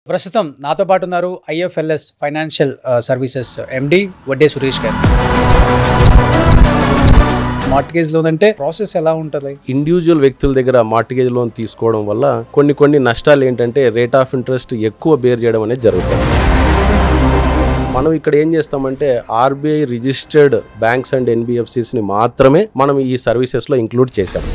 ప్రస్తుతం నాతో పాటు ఉన్నారు ఐఎఫ్ఎల్ఎస్ ఫైనాన్షియల్ సర్వీసెస్ ఎండి వడ్డే సురేష్ గారు. మార్ట్గేజ్ లోన్ అంటే ప్రాసెస్ ఎలా ఉంటుంది? ఇండివిజువల్ వ్యక్తుల దగ్గర మార్ట్గేజ్ లోన్ తీసుకోవడం వల్ల కొన్ని నష్టాలు ఏంటంటే రేట్ ఆఫ్ ఇంట్రెస్ట్ ఎక్కువ బేర్ చేయడం అనేది జరుగుతుంది. మనం ఇక్కడ ఏం చేస్తామంటే ఆర్బీఐ రిజిస్టర్డ్ బ్యాంక్స్ అండ్ ఎన్బిఎఫ్సిస్ని మాత్రమే మనం ఈ సర్వీసెస్లో ఇంక్లూడ్ చేసాం.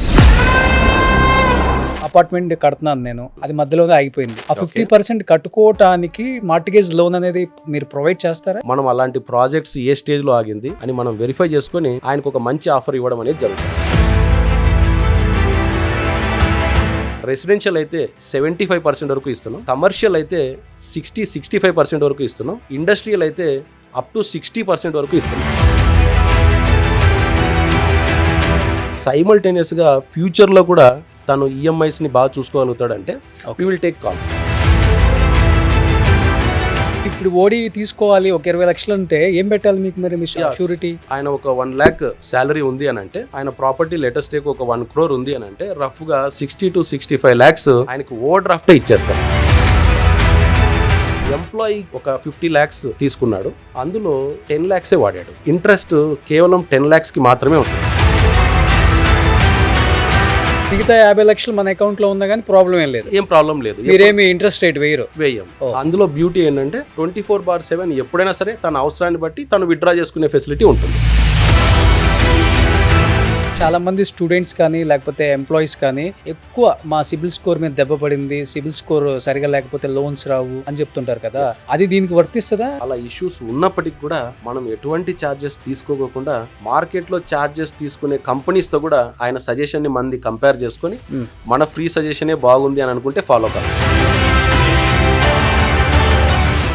అపార్ట్మెంట్ కడుతున్నాను నేను, అది మధ్యలోనే ఆగిపోయింది. ఆ 50% కట్టుకోవటానికి మార్ట్గేజ్ లోన్ అనేది మీరు ప్రొవైడ్ చేస్తారా? మనం అలాంటి ప్రాజెక్ట్స్ ఏ స్టేజ్లో ఆగింది అని మనం వెరిఫై చేసుకొని ఆయనకు ఒక మంచి ఆఫర్ ఇవ్వడం అనేది జరుగుతుంది. రెసిడెన్షియల్ అయితే 75% వరకు ఇస్తున్నాం, కమర్షియల్ అయితే 65% వరకు ఇస్తున్నాం, ఇండస్ట్రియల్ అయితే అప్ టు 60% వరకు ఇస్తున్నాం. సైమల్టేనియస్గా ఫ్యూచర్లో కూడా తను ఈఎంఐస్ని బాగా చూసుకోగలుగుతాడంటే వీ విల్ టేక్ కాల్స్. ఇప్పుడు ఓడి తీసుకోవాలి ఒక 20 లక్షలు అంటే ఏం పెట్టాలి మీకు? మరి మీ షూరిటీ ఆయన ఒక 1 lakh శాలరీ ఉంది అని అంటే, ఆయన ప్రాపర్టీ లేటెస్ట్ టేక్ ఒక 1 crore ఉంది అని అంటే రఫ్గా 60 to 65 lakhs ఆయనకు ఓవర్ డ్రాఫ్ట్ ఇచ్చేస్తారు. ఎంప్లాయీ ఒక 50 lakhs తీసుకున్నాడు, అందులో 10 lakhs వాడాడు. ఇంట్రెస్ట్ కేవలం 10 lakhs మాత్రమే ఉంటుంది. మిగతా 50 లక్షలు మన అకౌంట్ లో ఉన్నా కానీ ప్రాబ్లం ఏం ప్రాబ్లం లేదు. మీరేమి ఇంట్రెస్ట్ రేట్ వేయం. అందులో బ్యూటీ ఏంటంటే 24/7 ఎప్పుడైనా సరే తన అవసరాన్ని బట్టి తను విత్డ్రా చేసుకునే ఫెసిలిటీ ఉంటుంది. చాలా మంది స్టూడెంట్స్ కానీ లేకపోతే ఎంప్లాయీస్ కానీ ఎక్కువ మా సిబిల్ స్కోర్ మీద దెబ్బ పడింది, సిబిల్ స్కోర్ సరిగా లేకపోతే లోన్స్ రావు అని చెప్తుంటారు కదా, అది దీనికి వర్తిస్తుందా? అలా ఇష్యూస్ ఉన్నప్పటికీ కూడా మనం ఎటువంటి ఛార్జెస్ తీసుకోకుండా మార్కెట్ లో ఛార్జెస్ తీసుకునే కంపెనీస్ తో కూడా ఆయన సజెషన్ ని మంది కంపేర్ చేసుకొని మన ఫ్రీ సజెషనే బాగుంది అని అనుకుంటే ఫాలో కావాలి.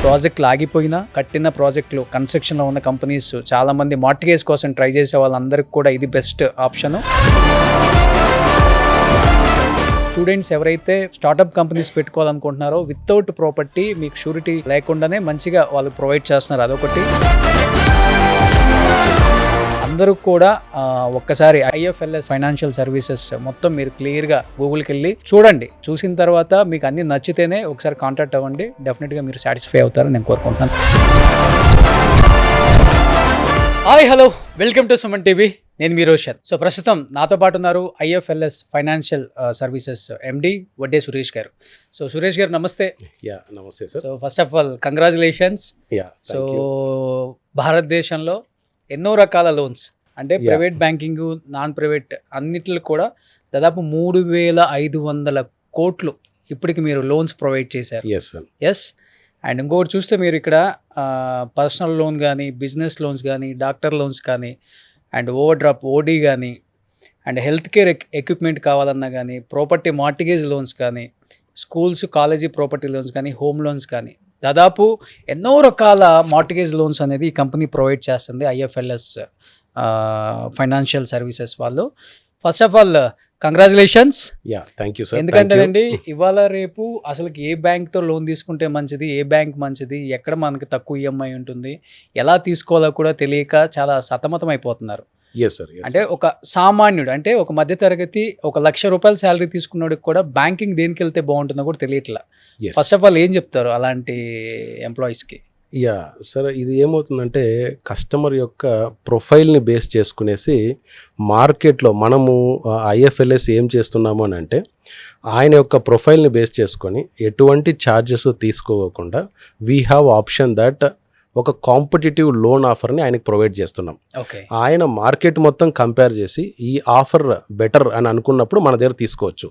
ప్రాజెక్టులు ఆగిపోయినా, కట్టిన ప్రాజెక్టులు కన్స్ట్రక్షన్లో ఉన్న కంపెనీస్ చాలా మంది మార్ట్గేజ్ కోసం ట్రై చేసే వాళ్ళందరికీ కూడా ఇది బెస్ట్ ఆప్షన్. స్టూడెంట్స్ ఎవరైతే స్టార్టప్ కంపెనీస్ పెట్టుకోవాలనుకుంటున్నారో వితౌట్ ప్రాపర్టీ మీకు షూరిటీ లేకుండానే మంచిగా వాళ్ళు ప్రొవైడ్ చేస్తున్నారు. అదొకటి. అందరూ కూడా ఒక్కసారి ఐఎఫ్ఎల్ఎస్ ఫైనాన్షియల్ సర్వీసెస్ మొత్తం మీరు క్లియర్గా గూగుల్కి వెళ్ళి చూడండి. చూసిన తర్వాత మీకు అన్ని నచ్చితేనే ఒకసారి కాంటాక్ట్ అవ్వండి. డెఫినెట్గా మీరు సాటిస్ఫై అవుతారని నేను కోరుకుంటున్నాను. Hi, hello, welcome to Suman TV. నేను మీ రోషన్. సో ప్రస్తుతం నాతో పాటు ఉన్నారు ఐఎఫ్ఎల్ఎస్ ఫైనాన్షియల్ సర్వీసెస్ ఎండి వడ్డే సురేష్ గారు. సో సురేష్ గారు నమస్తే. నమస్తే sir. So first of all congratulations. So భారతదేశంలో ఎన్నో రకాల లోన్స్ అంటే ప్రైవేట్ బ్యాంకింగ్, నాన్ ప్రైవేట్ అన్నిట్లో కూడా దాదాపు 3,500 కోట్లు ఇప్పటికి మీరు లోన్స్ ప్రొవైడ్ చేశారు. ఎస్. అండ్ ఇంకొకటి చూస్తే మీరు ఇక్కడ పర్సనల్ లోన్ కానీ, బిజినెస్ లోన్స్ కానీ, డాక్టర్ లోన్స్ కానీ, అండ్ ఓవర్ డ్రాప్ ఓడి కానీ, అండ్ హెల్త్ కేర్ ఎక్విప్మెంట్ కావాలన్నా కానీ, ప్రాపర్టీ మార్టిగేజ్ లోన్స్ కానీ, స్కూల్స్ కాలేజీ ప్రాపర్టీ లోన్స్ కానీ, హోమ్ లోన్స్ కానీ, దాదాపు ఎన్నో రకాల మార్టిగేజ్ లోన్స్ అనేది ఈ కంపెనీ ప్రొవైడ్ చేస్తుంది ఐఎఫ్ఎల్ఎస్ ఫైనాన్షియల్ సర్వీసెస్ వాళ్ళు. First of all congratulations. Thank you sir. ఎందుకంటే అండి ఇవాళ రేపు అసలుకి ఏ బ్యాంక్తో లోన్ తీసుకుంటే మంచిది, ఏ బ్యాంక్ మంచిది, ఎక్కడ మనకి తక్కువ ఈఎంఐ ఉంటుంది, ఎలా తీసుకోవాలో కూడా తెలియక చాలా సతమతం అయిపోతున్నారు. అంటే ఒక సామాన్యుడు, అంటే ఒక మధ్యతరగతి, ఒక ₹1,00,000 శాలరీ తీసుకున్నోడికి కూడా బ్యాంకింగ్ దేనికి వెళ్తే బాగుంటుందో కూడా తెలియట్లా. ఫస్ట్ ఆఫ్ ఆల్ ఏం చెప్తారు అలాంటి ఎంప్లాయీస్కి? సార్, ఇది ఏమవుతుందంటే కస్టమర్ యొక్క ప్రొఫైల్ని బేస్ చేసుకునేసి మార్కెట్లో మనము ఐఎఫ్ఎల్ఎస్ ఏం చేస్తున్నాము అని అంటే ఆయన యొక్క ప్రొఫైల్ని బేస్ చేసుకొని ఎటువంటి ఛార్జెస్ తీసుకోకుండా వీ హ్యావ్ ఆప్షన్ దట్ ఒక కాంపిటేటివ్ లోన్ ఆఫర్ని ఆయనకు ప్రొవైడ్ చేస్తున్నాం. ఆయన మార్కెట్ మొత్తం కంపేర్ చేసి ఈ ఆఫర్ బెటర్ అని అనుకున్నప్పుడు మన దగ్గర తీసుకోవచ్చు.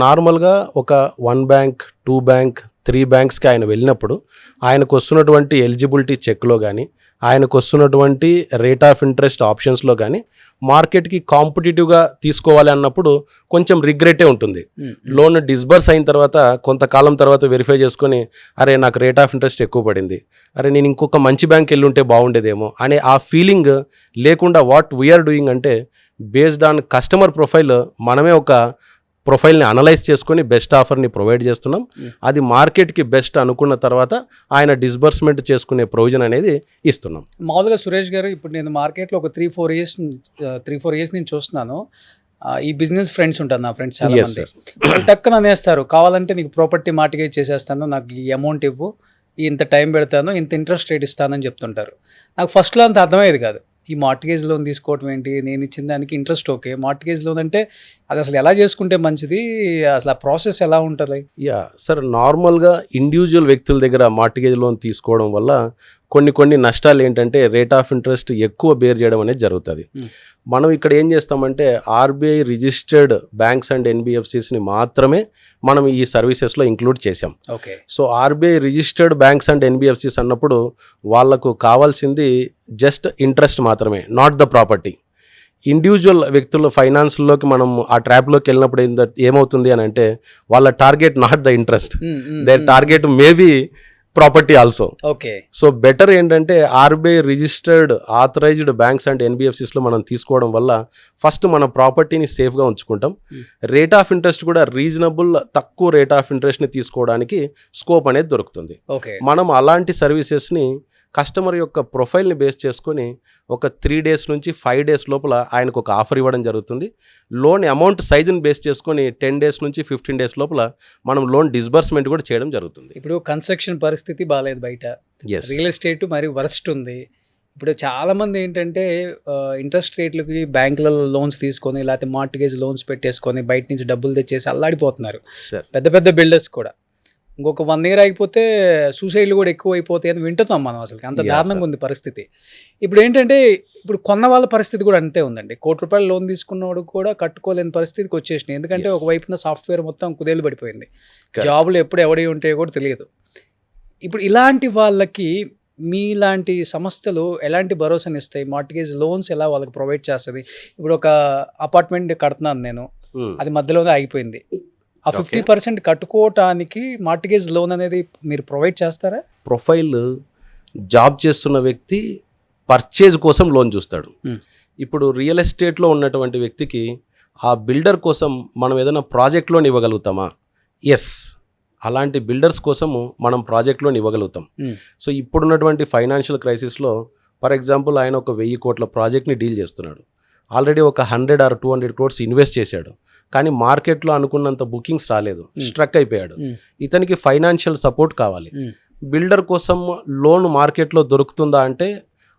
నార్మల్గా ఒక 1 bank, 2 bank, 3 banksకి ఆయన వెళ్ళినప్పుడు ఆయనకు వస్తున్నటువంటి ఎలిజిబిలిటీ చెక్లో కానీ, ఆయనకు వస్తున్నటువంటి రేట్ ఆఫ్ ఇంట్రెస్ట్ ఆప్షన్స్లో కానీ మార్కెట్కి కాంపిటేటివ్గా తీసుకోవాలి అన్నప్పుడు కొంచెం రిగ్రెటే ఉంటుంది. లోన్ డిస్బర్స్ అయిన తర్వాత కొంతకాలం తర్వాత వెరిఫై చేసుకొని అరే నాకు రేట్ ఆఫ్ ఇంట్రెస్ట్ ఎక్కువ పడింది, అరే నేను ఇంకొక మంచి బ్యాంక్ వెళ్ళి ఉంటే బాగుండేదేమో అనే ఆ ఫీలింగ్ లేకుండా వాట్ వీఆర్ డూయింగ్ అంటే బేస్డ్ ఆన్ కస్టమర్ ప్రొఫైల్ మనమే ఒక ప్రొఫైల్ని అనలైజ్ చేసుకొని బెస్ట్ ఆఫర్ని ప్రొవైడ్ చేస్తున్నాం. అది మార్కెట్కి బెస్ట్ అనుకున్న తర్వాత ఆయన డిస్బర్స్మెంట్ చేసుకునే ప్రొవిజన్ అనేది ఇస్తున్నాం. మామూలుగా సురేష్ గారు, ఇప్పుడు నేను మార్కెట్లో ఒక 3-4 ఇయర్స్ నుంచి చూస్తున్నాను. ఈ బిజినెస్ ఫ్రెండ్స్ ఉంటారు నా ఫ్రెండ్స్ చాలా Yes, మంది. sir. వాళ్ళు టక్కున అనేస్తారు, కావాలంటే నీకు ప్రాపర్టీ మార్టిగేజ్ చేసేస్తాను, నాకు ఈ అమౌంట్ ఇవ్వు, ఇంత టైం పెడతాను, ఇంత ఇంట్రెస్ట్ రేట్ ఇస్తానని చెప్తుంటారు. నాకు ఫస్ట్లో అంత అర్థమయ్యేది కాదు. ఈ మార్టిగేజ్ లోన్ తీసుకోవటం ఏంటి, నేను ఇచ్చిన దానికి ఇంట్రెస్ట్ ఓకే, మార్టిగేజ్ లోన్ అంటే అది అసలు ఎలా చేసుకుంటే మంచిది, అసలు ఆ ప్రాసెస్ ఎలా ఉంటుంది? యా సార్, నార్మల్గా ఇండివిజువల్ వ్యక్తుల దగ్గర మార్టిగేజ్ లోన్ తీసుకోవడం వల్ల కొన్ని నష్టాలు ఏంటంటే రేట్ ఆఫ్ ఇంట్రెస్ట్ ఎక్కువ బేర్ చేయడం అనేది జరుగుతుంది. మనం ఇక్కడ ఏం చేస్తామంటే ఆర్బీఐ రిజిస్టర్డ్ బ్యాంక్స్ అండ్ ఎన్బిఎఫ్సిస్ని మాత్రమే మనం ఈ సర్వీసెస్లో ఇంక్లూడ్ చేసాం. Okay. So RBI registered banks and NBFCs అన్నప్పుడు వాళ్ళకు కావాల్సింది జస్ట్ ఇంట్రెస్ట్ మాత్రమే, నాట్ ద ప్రాపర్టీ. ఇండివిజువల్ వ్యక్తుల ఫైనాన్స్లోకి మనం ఆ ట్రాప్లోకి వెళ్ళినప్పుడు ఏమవుతుంది అని అంటే వాళ్ళ target not the interest, there target maybe property also. Okay. So better ఏంటంటే RBI registered authorised banks and ఎన్బిఎఫ్సిస్లో మనం తీసుకోవడం వల్ల ఫస్ట్ మన ప్రాపర్టీని సేఫ్గా ఉంచుకుంటాం. రేట్ ఆఫ్ ఇంట్రెస్ట్ కూడా రీజనబుల్, తక్కువ రేట్ ఆఫ్ ఇంట్రెస్ట్ని తీసుకోవడానికి స్కోప్ అనేది దొరుకుతుంది. ఓకే. మనం అలాంటి సర్వీసెస్ని కస్టమర్ యొక్క ప్రొఫైల్ని బేస్ చేసుకొని ఒక 3 days నుంచి 5 days లోపల ఆయనకు ఒక ఆఫర్ ఇవ్వడం జరుగుతుంది. లోన్ అమౌంట్ సైజుని బేస్ చేసుకొని 10 days నుంచి 15 days లోపల మనం లోన్ డిస్బర్స్మెంట్ కూడా చేయడం జరుగుతుంది. ఇప్పుడు కన్స్ట్రక్షన్ పరిస్థితి బాగాలేదు బయట, Yes. రియల్ ఎస్టేట్ మరి వరస్ట్ ఉంది. ఇప్పుడు చాలామంది ఏంటంటే ఇంట్రెస్ట్ రేట్లకి బ్యాంకులలో లోన్స్ తీసుకొని లేకపోతే మార్టిగేజ్ లోన్స్ పెట్టేసుకొని బయట నుంచి డబ్బులు తెచ్చేసి అల్లాడిపోతున్నారు సార్, పెద్ద పెద్ద బిల్డర్స్ కూడా. ఇంకొక 1 year అయిపోతే సూసైడ్లు కూడా ఎక్కువ అయిపోతాయి అని వింటున్నాం మనం. అసలు అంత Yeah, దారుణంగా sir. ఉంది పరిస్థితి. ఇప్పుడు ఏంటంటే ఇప్పుడు కొన్న వాళ్ళ పరిస్థితి కూడా అంతే ఉందండి. ₹1,00,00,000 లోన్ తీసుకున్నవాడు కూడా కట్టుకోలేని పరిస్థితికి వచ్చేసినాయి. ఎందుకంటే Yes. ఒకవైపున సాఫ్ట్వేర్ మొత్తం కుదేలు పడిపోయింది, Correct. జాబులు ఎప్పుడు ఎవడి ఉంటాయో కూడా తెలియదు. ఇప్పుడు ఇలాంటి వాళ్ళకి మీలాంటి సంస్థలు ఎలాంటి భరోసాని ఇస్తాయి? మార్టిగేజ్ లోన్స్ ఎలా వాళ్ళకి ప్రొవైడ్ చేస్తుంది? ఇప్పుడు ఒక అపార్ట్మెంట్ కడుతున్నాను నేను, అది మధ్యలోనే ఆగిపోయింది, ఆ 50% కట్టుకోవటానికి మార్టిగేజ్ లోన్ అనేది మీరు ప్రొవైడ్ చేస్తారా? ప్రొఫైల్ జాబ్ చేస్తున్న వ్యక్తి పర్చేజ్ కోసం లోన్ చూస్తాడు. ఇప్పుడు రియల్ ఎస్టేట్లో ఉన్నటువంటి వ్యక్తికి ఆ బిల్డర్ కోసం మనం ఏదైనా ప్రాజెక్ట్ లోన్ ఇవ్వగలుగుతామా? ఎస్, అలాంటి బిల్డర్స్ కోసము మనం ప్రాజెక్ట్ లోన్ ఇవ్వగలుగుతాం. సో ఇప్పుడున్నటువంటి ఫైనాన్షియల్ క్రైసిస్లో ఫర్ ఎగ్జాంపుల్ ఆయన ఒక 1000 కోట్ల ప్రాజెక్ట్ని డీల్ చేస్తున్నాడు. ఆల్రెడీ ఒక 100 or 200 crores ఇన్వెస్ట్ చేశాడు, కానీ మార్కెట్లో అనుకున్నంత బుకింగ్స్ రాలేదు, స్ట్రక్ అయిపోయాడు. ఇతనికి ఫైనాన్షియల్ సపోర్ట్ కావాలి. బిల్డర్ కోసం లోన్ మార్కెట్లో దొరుకుతుందా అంటే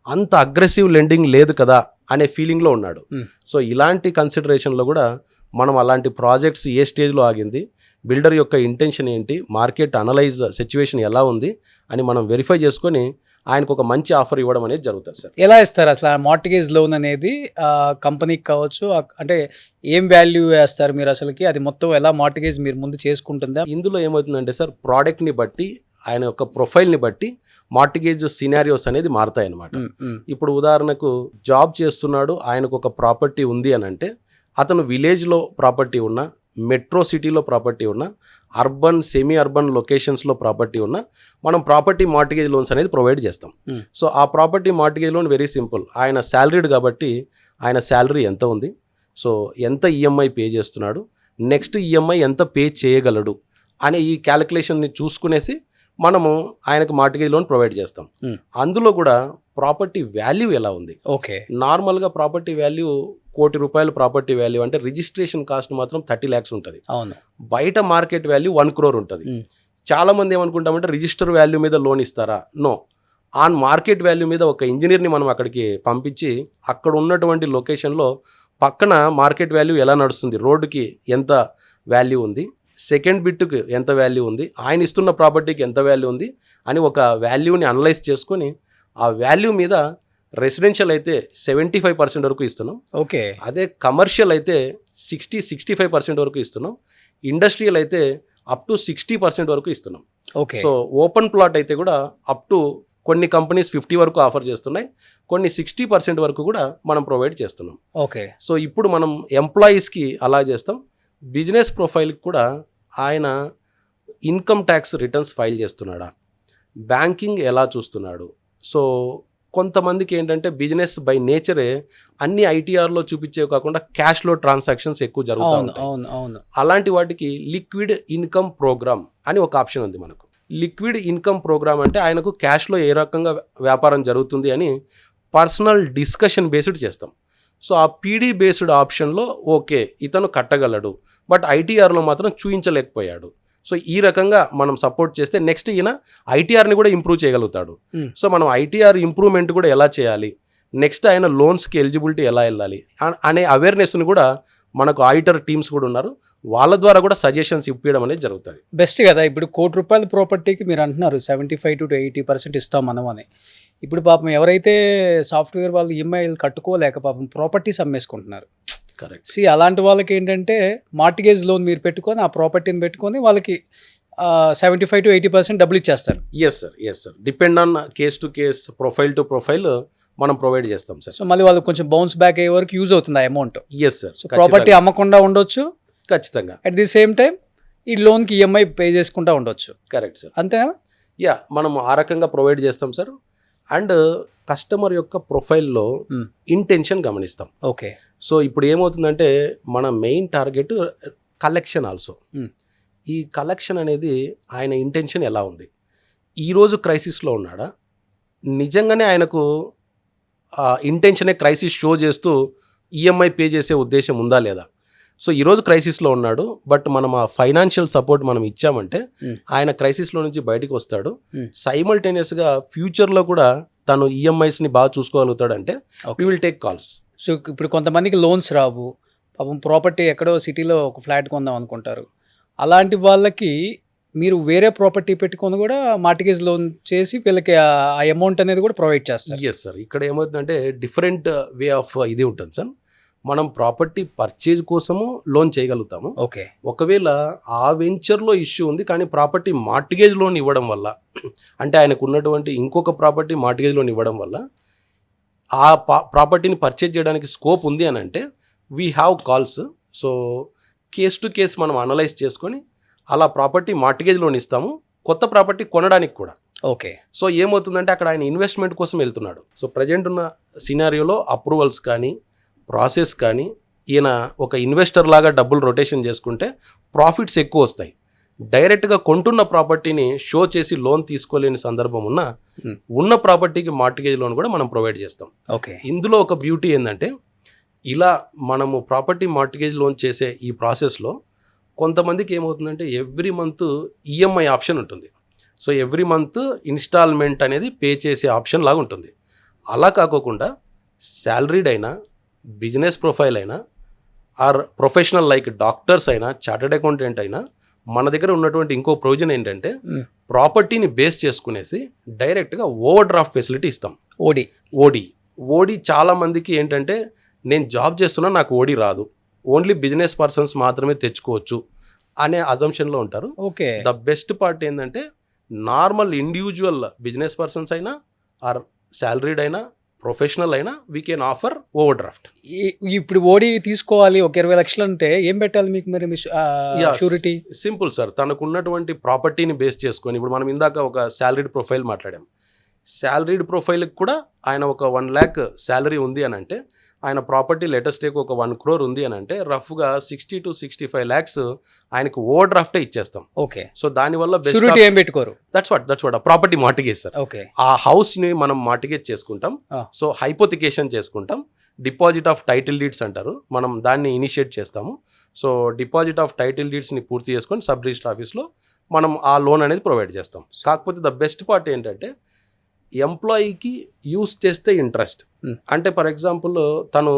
అంత అగ్రెసివ్ లెండింగ్ లేదు కదా అనే ఫీలింగ్లో ఉన్నాడు. సో ఇలాంటి కన్సిడరేషన్లో కూడా మనం అలాంటి ప్రాజెక్ట్స్ ఏ స్టేజ్లో ఆగింది, బిల్డర్ యొక్క ఇంటెన్షన్ ఏంటి, మార్కెట్ అనలైజ్ సిచ్యువేషన్ ఎలా ఉంది అని మనం వెరిఫై చేసుకొని ఆయనకు ఒక మంచి ఆఫర్ ఇవ్వడం అనేది జరుగుతుంది సార్. ఎలా ఇస్తారు అసలు మార్టిగేజ్ లోన్ అనేది? కంపెనీకి కావచ్చు, అంటే ఏం వాల్యూ వేస్తారు మీరు అసలుకి? అది మొత్తం ఎలా మార్టిగేజ్ మీరు ముందు చేసుకుంటుందా? ఇందులో ఏమవుతుందంటే సార్, ప్రోడక్ట్ని బట్టి ఆయన యొక్క ప్రొఫైల్ని బట్టి మార్టిగేజ్ సినారియోస్ అనేది మారుతాయి అన్నమాట. ఇప్పుడు ఉదాహరణకు జాబ్ చేస్తున్నాడు, ఆయనకు ఒక ప్రాపర్టీ ఉంది అని అంటే అతను విలేజ్లో ప్రాపర్టీ ఉన్నా, మెట్రో సిటీలో ప్రాపర్టీ ఉన్నా, అర్బన్ సెమీ అర్బన్ లొకేషన్స్లో ప్రాపర్టీ ఉన్నా మనం ప్రాపర్టీ మార్టిగేజ్ లోన్స్ అనేది ప్రొవైడ్ చేస్తాం. సో ఆ property mortgage loan very simple. ఆయన శాలరీడ్ కాబట్టి ఆయన శాలరీ ఎంత ఉంది, సో ఎంత ఈఎంఐ పే చేస్తున్నాడు, నెక్స్ట్ ఈఎంఐ ఎంత పే చేయగలడు అనే ఈ క్యాలిక్యులేషన్ని చూసుకునేసి మనము ఆయనకు మార్టిగేజ్ లోన్ ప్రొవైడ్ చేస్తాం. అందులో కూడా ప్రాపర్టీ వాల్యూ ఎలా ఉంది. ఓకే. నార్మల్గా ప్రాపర్టీ వాల్యూ ₹1,00,00,000 ప్రాపర్టీ వాల్యూ అంటే రిజిస్ట్రేషన్ కాస్ట్ మాత్రం 30 lakhs ఉంటుంది. అవును. బయట మార్కెట్ వాల్యూ 1 crore ఉంటుంది. చాలా మంది ఏమనుకుంటామంటే రిజిస్టర్ వాల్యూ మీద లోన్ ఇస్తారా? నో, ఆన్ మార్కెట్ వాల్యూ మీద ఒక ఇంజనీర్ని మనం అక్కడికి పంపించి అక్కడ ఉన్నటువంటి లొకేషన్లో పక్కన మార్కెట్ వాల్యూ ఎలా నడుస్తుంది, రోడ్డుకి ఎంత వాల్యూ ఉంది, సెకండ్ బిట్కి ఎంత వాల్యూ ఉంది, ఆయన ఇస్తున్న ప్రాపర్టీకి ఎంత వాల్యూ ఉంది అని ఒక వాల్యూని అనలైజ్ చేసుకొని ఆ వాల్యూ మీద రెసిడెన్షియల్ అయితే 75% వరకు ఇస్తున్నాం. ఓకే. అదే కమర్షియల్ అయితే 60-65% వరకు ఇస్తున్నాం. ఇండస్ట్రియల్ అయితే అప్ టు 60% వరకు ఇస్తున్నాం. ఓకే. సో ఓపెన్ ప్లాట్ అయితే కూడా అప్ టు కొన్ని కంపెనీస్ 50 వరకు ఆఫర్ చేస్తున్నాయి, కొన్ని 60% వరకు కూడా మనం ప్రొవైడ్ చేస్తున్నాం. ఓకే. సో ఇప్పుడు మనం ఎంప్లాయీస్కి అలా చేస్తాం. బిజినెస్ ప్రొఫైల్కి కూడా ఆయన ఇన్కమ్ ట్యాక్స్ రిటర్న్స్ ఫైల్ చేస్తున్నాడా, బ్యాంకింగ్ ఎలా చూస్తున్నాడు. సో కొంతమందికి ఏంటంటే బిజినెస్ బై నేచరే అన్ని ఐటీఆర్లో చూపించేవి కాకుండా క్యాష్లో ట్రాన్సాక్షన్స్ ఎక్కువ జరుగుతూ ఉంటాయి. అలాంటి వాటికి లిక్విడ్ ఇన్కమ్ ప్రోగ్రామ్ అని ఒక ఆప్షన్ ఉంది మనకు. లిక్విడ్ ఇన్కమ్ ప్రోగ్రామ్ అంటే ఆయనకు క్యాష్లో ఏ రకంగా వ్యాపారం జరుగుతుంది అని పర్సనల్ డిస్కషన్ బేస్డ్ చేస్తాం. సో ఆ పీడీ బేస్డ్ ఆప్షన్లో ఓకే ఇతను కట్టగలడు, బట్ ఐటీఆర్లో మాత్రం చూయించలేకపోయాడు. సో ఈ రకంగా మనం సపోర్ట్ చేస్తే నెక్స్ట్ ఈయన ఐటీఆర్ని కూడా ఇంప్రూవ్ చేయగలుగుతాడు. సో మనం ఐటీఆర్ ఇంప్రూవ్మెంట్ కూడా ఎలా చేయాలి, నెక్స్ట్ ఆయన లోన్స్కి ఎలిజిబిలిటీ ఎలా వెళ్ళాలి అనే అవేర్నెస్ని కూడా మనకు ఆడిటర్ టీమ్స్ కూడా ఉన్నారు, వాళ్ళ ద్వారా కూడా సజెషన్స్ ఇప్పించడం అనేది జరుగుతుంది. బెస్ట్ కదా. ఇప్పుడు ₹1,00,00,000 ప్రాపర్టీకి మీరు అంటున్నారు 75 to 80% ఇస్తాం మనం అని. ఇప్పుడు పాపం ఎవరైతే సాఫ్ట్వేర్ వాళ్ళు ఈఎంఐలు కట్టుకోలేక పాపం ప్రాపర్టీస్ అమ్మేసుకుంటున్నారు. కరెక్ట్. అలాంటి వాళ్ళకి ఏంటంటే మార్టిగేజ్ లోన్ మీరు పెట్టుకొని ఆ ప్రాపర్టీని పెట్టుకొని వాళ్ళకి 75 to 80% డబ్బులు ఇచ్చేస్తారు. Yes sir depend on case to case, profile to profile మనం ప్రొవైడ్ చేస్తాం సార్. సో మళ్ళీ వాళ్ళకి కొంచెం బౌన్స్ బ్యాక్ అయ్యే వరకు యూజ్ అవుతుంది ఆ amount. Yes sir. So property అమ్మకుండా ఉండొచ్చు, ఖచ్చితంగా అట్ ది సేమ్ టైం ఈ లోన్కి ఈఎంఐ పే చేసుకుంటూ ఉండొచ్చు. Correct sir. అంతేనా? యా, మనం ఆ రకంగా ప్రొవైడ్ చేస్తాం సార్. అండ్ కస్టమర్ యొక్క ప్రొఫైల్లో ఇంటెన్షన్ గమనిస్తాం. ఓకే. సో ఇప్పుడు ఏమవుతుందంటే మన మెయిన్ టార్గెట్ కలెక్షన్ ఆల్సో. ఈ కలెక్షన్ అనేది ఆయన ఇంటెన్షన్ ఎలా ఉంది, ఈరోజు క్రైసిస్లో ఉన్నాడా, నిజంగానే ఆయనకు ఇంటెన్షనే క్రైసిస్ షో చేస్తూ ఈఎంఐ పే చేసే ఉద్దేశం ఉందా లేదా. సో ఈరోజు క్రైసిస్లో ఉన్నాడు, బట్ మనం ఆ ఫైనాన్షియల్ సపోర్ట్ మనం ఇచ్చామంటే ఆయన క్రైసిస్లో నుంచి బయటకు వస్తాడు. సైమల్టేనియస్గా ఫ్యూచర్లో కూడా తను ఈఎంఐస్ని బాగా చూసుకోగలుగుతాడంటే we will take calls. So ఇప్పుడు కొంతమందికి లోన్స్ రావు, పాపం ప్రాపర్టీ ఎక్కడో సిటీలో ఒక ఫ్లాట్ కొందాం అనుకుంటారు. అలాంటి వాళ్ళకి మీరు వేరే ప్రాపర్టీ పెట్టుకొని కూడా మార్టిగేజ్ లోన్ చేసి వీళ్ళకి ఆ అమౌంట్ అనేది కూడా ప్రొవైడ్ చేస్తారు. Yes sir. ఇక్కడ ఏమవుతుందంటే డిఫరెంట్ వే ఆఫ్ ఇది ఉంటుంది సార్. మనం ప్రాపర్టీ పర్చేజ్ కోసము లోన్ చేయగలుగుతాము. ఓకే. ఒకవేళ ఆ వెంచర్లో ఇష్యూ ఉంది కానీ ప్రాపర్టీ మార్టిగేజ్ లోన్ ఇవ్వడం వల్ల, అంటే ఆయనకు ఉన్నటువంటి ఇంకొక ప్రాపర్టీ మార్టిగేజ్ లోన్ ఇవ్వడం వల్ల ఆ ప్రాపర్టీని పర్చేజ్ చేయడానికి స్కోప్ ఉంది అని అంటే we have calls. So case to case మనం అనలైజ్ చేసుకొని అలా ప్రాపర్టీ మార్టిగేజ్ లోన్ ఇస్తాము, కొత్త ప్రాపర్టీ కొనడానికి కూడా. ఓకే. సో ఏమవుతుందంటే అక్కడ ఆయన ఇన్వెస్ట్మెంట్ కోసం వెళ్తున్నాడు. సో ప్రజెంట్ ఉన్న సినారియోలో అప్రూవల్స్ కానీ ప్రాసెస్ కానీ ఈయన ఒక ఇన్వెస్టర్ లాగా డబ్బులు రొటేషన్ చేసుకుంటే ప్రాఫిట్స్ ఎక్కువ వస్తాయి. డైరెక్ట్గా కొంటున్న ప్రాపర్టీని షో చేసి లోన్ తీసుకోలేని సందర్భం ఉన్న ప్రాపర్టీకి మార్టిగేజ్ లోన్ కూడా మనం ప్రొవైడ్ చేస్తాం. ఓకే. ఇందులో ఒక బ్యూటీ ఏంటంటే ఇలా మనము ప్రాపర్టీ మార్టిగేజ్ లోన్ చేసే ఈ ప్రాసెస్లో కొంతమందికి ఏమవుతుందంటే ఎవ్రీ మంత్ ఈఎంఐ ఆప్షన్ ఉంటుంది. సో ఎవ్రీ మంత్ ఇన్స్టాల్మెంట్ అనేది పే చేసే ఆప్షన్ లాగా ఉంటుంది. అలా కాకోకుండా శాలరీడ్ అయినా, బిజినెస్ ప్రొఫైల్ అయినా, ఆర్ ప్రొఫెషనల్ లైక్ డాక్టర్స్ అయినా, చార్టెడ్ అకౌంటెంట్ అయినా, మన దగ్గర ఉన్నటువంటి ఇంకో ప్రొవిజన్ ఏంటంటే ప్రాపర్టీని బేస్ చేసుకునేసి డైరెక్ట్గా ఓవర్ డ్రాఫ్ట్ ఫెసిలిటీ ఇస్తాం. ఓడి చాలా మందికి ఏంటంటే నేను జాబ్ చేస్తున్నా నాకు ఓడి రాదు, ఓన్లీ బిజినెస్ పర్సన్స్ మాత్రమే తెచ్చుకోవచ్చు అనే అజంప్షన్లో ఉంటారు. ఓకే. ద బెస్ట్ పార్ట్ ఏంటంటే నార్మల్ ఇండివిజువల్ బిజినెస్ పర్సన్స్ అయినా ఆర్ శాలరీడ్ అయినా ప్రొఫెషనల్ అయినా we can offer over draft. ఇప్పుడు ఓడి తీసుకోవాలి ఒక 20 లక్షలు అంటే ఏం పెట్టాలి మీకు మరి షూరిటీ? సింపుల్ సార్, తనకు ఉన్నటువంటి ప్రాపర్టీని బేస్ చేసుకొని ఇప్పుడు మనం ఇందాక ఒక శాలరీడ్ ప్రొఫైల్ మాట్లాడాం. శాలరీడ్ ప్రొఫైల్కి కూడా ఆయన ఒక 1 lakh శాలరీ ఉంది అని అంటే, ఆయన ప్రాపర్టీ లేటెస్ట్ టేక్ ఒక 1 crore ఉంది అని అంటే రఫ్గా 60 to 65 lakhs ఆయనకు ఓవర్ డ్రాఫ్టే ఇచ్చేస్తాం. ఓకే. సో దానివల్ల షూరిటీ ఏం పెట్టుకోరు. That's what property mortgage sir. Okay. ఆ హౌస్ని మనం మార్టిగేజ్ చేసుకుంటాం. సో హైపోతికేషన్ చేసుకుంటాం. డిపాజిట్ ఆఫ్ టైటిల్ డీడ్స్ అంటారు, మనం దాన్ని ఇనిషియేట్ చేస్తాము. సో డిపాజిట్ ఆఫ్ టైటిల్ డీడ్స్ని పూర్తి చేసుకొని సబ్ రిజిస్టర్ ఆఫీస్లో మనం ఆ లోన్ అనేది ప్రొవైడ్ చేస్తాం. కాకపోతే ద బెస్ట్ పార్ట్ ఏంటంటే ఎంప్లాయీకి యూస్ చేస్తే ఇంట్రెస్ట్. అంటే ఫర్ ఎగ్జాంపుల్ తను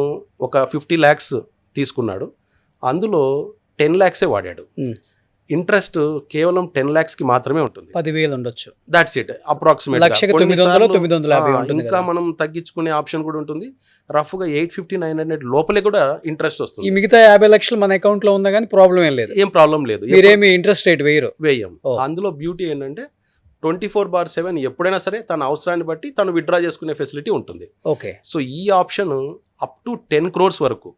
ఒక 50 lakhs తీసుకున్నాడు, అందులో 10 lakhs వాడాడు. ఇంట్రెస్ట్ కేవలం 10 lakhsకి మాత్రమే ఉంటుంది. 10,000 ఉండొచ్చు. That's it. అప్రాక్సిమేట్ ఇంకా మనం తగ్గించుకునే ఆప్షన్ కూడా ఉంటుంది. రఫ్గా 850-900 లోపలే కూడా ఇంట్రెస్ట్ వస్తుంది. ఈ మిగతా 50 లక్షలు మన అకౌంట్ లో ఉందా కానీ ప్రాబ్లం ఏం లేదు. ఏం ప్రాబ్లం లేదు. మీరేమి ఇంట్రెస్ట్ రేట్ వేయం. అందులో బ్యూటీ ఏంటంటే 24/7 ఎప్పుడైనా సరే తన అవసరాన్ని బట్టి తను విత్డ్రా చేసుకునే ఫెసిలిటీ ఉంటుంది. ఓకే. సో ఈ ఆప్షన్ అప్ టు 10 crores వరకు.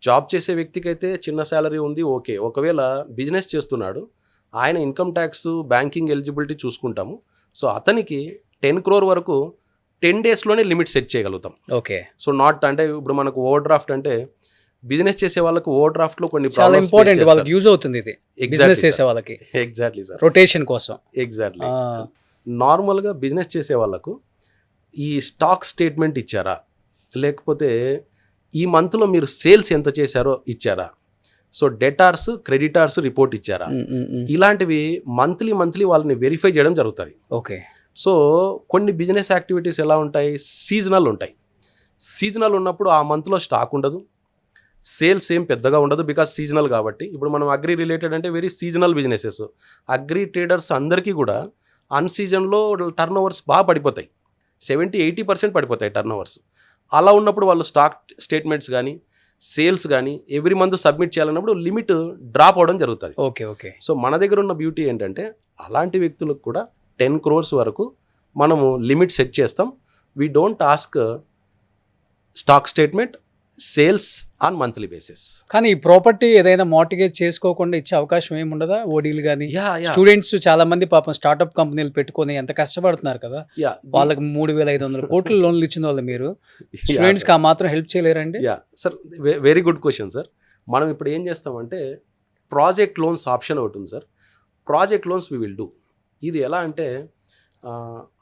జాబ్ చేసే వ్యక్తికి అయితే చిన్న శాలరీ ఉంది, ఓకే. ఒకవేళ బిజినెస్ చేస్తున్నాడు, ఆయన ఇన్కమ్ ట్యాక్స్, బ్యాంకింగ్ ఎలిజిబిలిటీ చూసుకుంటాము. సో అతనికి 10 crore వరకు 10 daysలోనే లిమిట్ సెట్ చేయగలుగుతాం. ఓకే. సో నాట్ అంటే ఇప్పుడు మనకు ఓవర్ డ్రాఫ్ట్ అంటే బిజినెస్ చేసే వాళ్ళకి ఓవర్ డ్రాఫ్ట్ లో కొన్ని చాలా ఇంపార్టెంట్, వాళ్ళకి యూజ్ అవుతుంది ఇది బిజినెస్ చేసే వాళ్ళకి. ఎగ్జాక్ట్లీ సార్, రొటేషన్ కోసం. ఎగ్జాక్ట్లీ. నార్మల్గా బిజినెస్ చేసే వాళ్ళకు ఈ స్టాక్ స్టేట్మెంట్ ఇచ్చారా, లేకపోతే ఈ మంత్లో మీరు సేల్స్ ఎంత చేశారో ఇచ్చారా, సో డెటార్స్ క్రెడిటార్స్ రిపోర్ట్ ఇచ్చారా, ఇలాంటివి మంత్లీ వాళ్ళని వెరిఫై చేయడం జరుగుతుంది. ఓకే. సో కొన్ని బిజినెస్ యాక్టివిటీస్ ఎలా ఉంటాయి, సీజనల్ ఉంటాయి. సీజనల్ ఉన్నప్పుడు ఆ మంత్లో స్టాక్ ఉండదు, సేల్స్ ఏం పెద్దగా ఉండదు, బికాస్ సీజనల్ కాబట్టి. ఇప్పుడు మనం అగ్రి రిలేటెడ్ అంటే very seasonal businesses. Agri traders అందరికీ కూడా అన్సీజన్లో టర్న్ ఓవర్స్ బాగా పడిపోతాయి, 70-80% పడిపోతాయి టర్న్ ఓవర్స్. అలా ఉన్నప్పుడు వాళ్ళు స్టాక్ స్టేట్మెంట్స్ కానీ సేల్స్ కానీ ఎవ్రీ మంత్ సబ్మిట్ చేయాలన్నప్పుడు లిమిట్ డ్రాప్ అవడం జరుగుతుంది. Okay okay. సో మన దగ్గర ఉన్న బ్యూటీ ఏంటంటే అలాంటి వ్యక్తులకు కూడా 10 crores వరకు మనము లిమిట్ సెట్ చేస్తాం. We don't ask stock statement, sales on monthly basis. కానీ ఈ ప్రాపర్టీ ఏదైనా మార్టిగేజ్ చేసుకోకుండా ఇచ్చే అవకాశం ఏమి ఉండదా? ఓడీలు కానీ Yeah. స్టూడెంట్స్ చాలా మంది పాపం స్టార్ట్అప్ కంపెనీలు పెట్టుకొని ఎంత కష్టపడుతున్నారు కదా, Yeah. వాళ్ళకి 3,500 కోట్లు లోన్లు ఇచ్చిన వాళ్ళు మీరు స్టూడెంట్స్కి ఆ మాత్రం హెల్ప్ చేయలేరండి? Sir, very good question sir. మనం ఇప్పుడు ఏం చేస్తామంటే ప్రాజెక్ట్ లోన్స్ ఆప్షన్ ఒకటి ఉంది సార్. Project loans we will do. ఇది ఎలా అంటే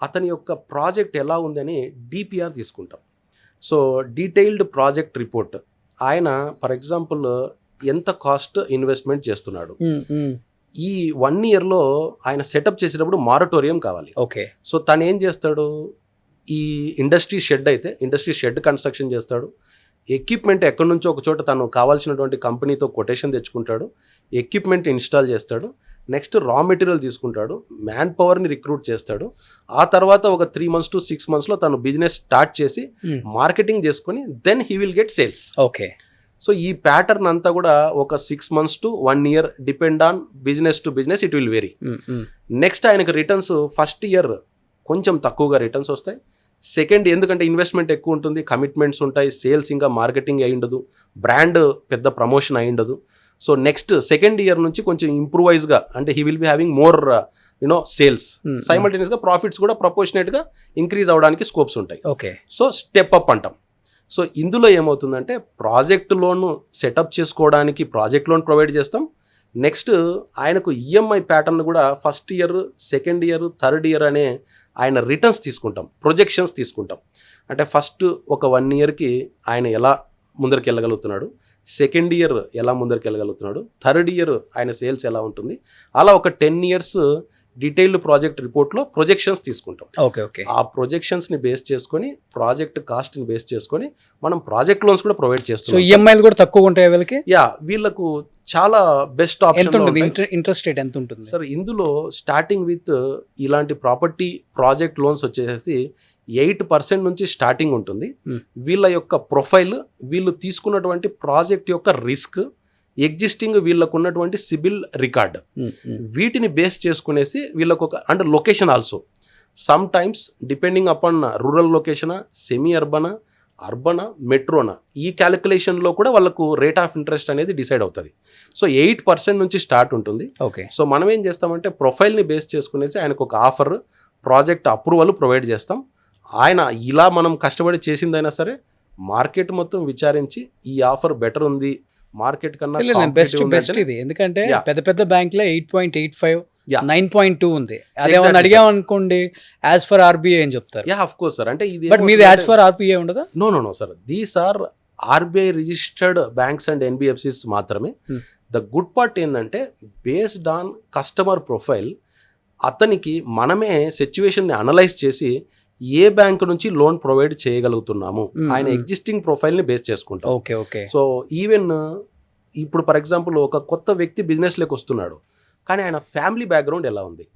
అతని యొక్క ప్రాజెక్ట్ ఎలా ఉందని DPR తీసుకుంటాం. సో డీటెయిల్డ్ ప్రాజెక్ట్ రిపోర్ట్, ఆయన ఫర్ ఎగ్జాంపుల్ ఎంత కాస్ట్ ఇన్వెస్ట్మెంట్ చేస్తున్నాడు, ఈ 1 yearలో ఆయన సెటప్ చేసేటప్పుడు మారటోరియం కావాలి. ఓకే. సో తను ఏం చేస్తాడు, ఈ ఇండస్ట్రీ షెడ్ అయితే ఇండస్ట్రీ షెడ్ కన్స్ట్రక్షన్ చేస్తాడు. ఎక్విప్మెంట్ ఎక్కడి నుంచో ఒక చోట తను కావాల్సినటువంటి కంపెనీతో కొటేషన్ తెచ్చుకుంటాడు, ఎక్విప్మెంట్ ఇన్స్టాల్ చేస్తాడు, నెక్స్ట్ రా మెటీరియల్ తీసుకుంటాడు, మ్యాన్ పవర్ని రిక్రూట్ చేస్తాడు. ఆ తర్వాత ఒక 3 months to 6 monthsలో తను బిజినెస్ స్టార్ట్ చేసి మార్కెటింగ్ చేసుకొని then he will get sales. Okay. So ఈ ప్యాటర్న్ అంతా కూడా ఒక 6 months to 1 year depend on business to business, it will vary. Next ఆయనకు రిటర్న్స్ ఫస్ట్ ఇయర్ కొంచెం తక్కువగా రిటర్న్స్ వస్తాయి. సెకండ్, ఎందుకంటే ఇన్వెస్ట్మెంట్ ఎక్కువ ఉంటుంది, కమిట్మెంట్స్ ఉంటాయి, సేల్స్ ఇంకా మార్కెటింగ్ అయి ఉండదు, బ్రాండ్ పెద్ద ప్రమోషన్ అయి ఉండదు. సో నెక్స్ట్ సెకండ్ ఇయర్ నుంచి కొంచెం ఇంప్రూవైజ్గా, అంటే he will be having more sales, సైమల్టేనియస్గా ప్రాఫిట్స్ కూడా ప్రపోర్షనేట్గా ఇంక్రీజ్ అవడానికి స్కోప్స్ ఉంటాయి. ఓకే. సో స్టెప్ అప్ అంటాం. సో ఇందులో ఏమవుతుందంటే ప్రాజెక్ట్ లోన్ సెటప్ చేసుకోవడానికి ప్రాజెక్ట్ లోన్ ప్రొవైడ్ చేస్తాం. నెక్స్ట్ ఆయనకు ఈఎంఐ ప్యాటర్న్ కూడా first year, second year, third year అనే ఆయన రిటర్న్స్ తీసుకుంటాం, ప్రొజెక్షన్స్ తీసుకుంటాం. అంటే ఫస్ట్ ఒక 1 yearకి ఆయన ఎలా ముందరికి వెళ్ళగలుగుతున్నాడు, సెకండ్ ఇయర్ ఎలా ముందరికి వెళ్ళగలుగుతున్నాడు, థర్డ్ ఇయర్ ఆయన సేల్స్ ఎలా ఉంటుంది, అలా ఒక 10 years డీటెయిల్డ్ ప్రాజెక్ట్ రిపోర్ట్లో ప్రొజెక్షన్స్ తీసుకుంటాం. Okay okay. ఆ ప్రొజెక్షన్స్ని బేస్ చేసుకొని, ప్రాజెక్ట్ కాస్ట్ని బేస్ చేసుకొని మనం ప్రాజెక్ట్ లోన్స్ కూడా ప్రొవైడ్ చేస్తాం. సో ఈఎంఐలు కూడా తక్కువ ఉంటాయి వీళ్ళకి? వీళ్ళకు చాలా బెస్ట్ ఆప్షన్. ఇంట్రెస్ట్ రేట్ ఎంత ఉంటుంది సార్? ఇందులో స్టార్టింగ్ విత్ ఇలాంటి ప్రాపర్టీ ప్రాజెక్ట్ లోన్స్ వచ్చేసి 8% నుంచి స్టార్టింగ్ ఉంటుంది. వీళ్ళ యొక్క ప్రొఫైల్, వీళ్ళు తీసుకున్నటువంటి ప్రాజెక్ట్ యొక్క రిస్క్, ఎగ్జిస్టింగ్ వీళ్ళకు ఉన్నటువంటి సిబిల్ రికార్డ్, వీటిని బేస్ చేసుకునేసి వీళ్ళకు ఒక, అంటే location also sometimes depending upon rural లొకేషనా, సెమీ అర్బనా, అర్బనా, మెట్రోనా, ఈ క్యాలిక్యులేషన్లో కూడా వాళ్ళకు రేట్ ఆఫ్ ఇంట్రెస్ట్ అనేది డిసైడ్ అవుతుంది. సో 8% నుంచి స్టార్ట్ ఉంటుంది. ఓకే. సో మనం ఏం చేస్తామంటే ప్రొఫైల్ని బేస్ చేసుకునేసి ఆయనకు ఒక ఆఫర్, ప్రాజెక్ట్ అప్రూవల్ ప్రొవైడ్ చేస్తాం. ఆయన ఇలా మనం కష్టపడి చేసిందైనా సరే మార్కెట్ మొత్తం విచారించి ఈ ఆఫర్ బెటర్ ఉంది, మార్కెట్ కన్నా బెస్ట్ ఇది. ఎందుకంటే పెద్ద పెద్ద బ్యాంక్లో 8.85, 9.2 ఉంది. అదేమన్నా అడిగాం అనుకోండి యాజ్ ఫర్ ఆర్బీఐ అని చెప్తారు. Of course sir. అంటే ఇది బట్ మీది యాజ్ ఫర్ ఆర్బీఐ ఉండదా? No sir, these are RBI registered banks and NBFCs మాత్రమే. ద గుడ్ పార్ట్ ఏంటంటే బేస్డ్ ఆన్ కస్టమర్ ప్రొఫైల్ అతనికి మనమే సిచ్యువేషన్ని అనలైజ్ చేసి ఏ బ్యాంక్ నుంచి లోన్ ప్రొవైడ్ చేయగలుగుతున్నాము, ఆయన ఎగ్జిస్టింగ్ ప్రొఫైల్ని బేస్ చేసుకుంటాం. Okay okay. సో ఈవెన్ ఇప్పుడు ఫర్ ఎగ్జాంపుల్ ఒక కొత్త వ్యక్తి బిజినెస్లోకి వస్తున్నాడు, కానీ ఆయన ఫ్యామిలీ బ్యాక్గ్రౌండ్ ఎలా ఉంది,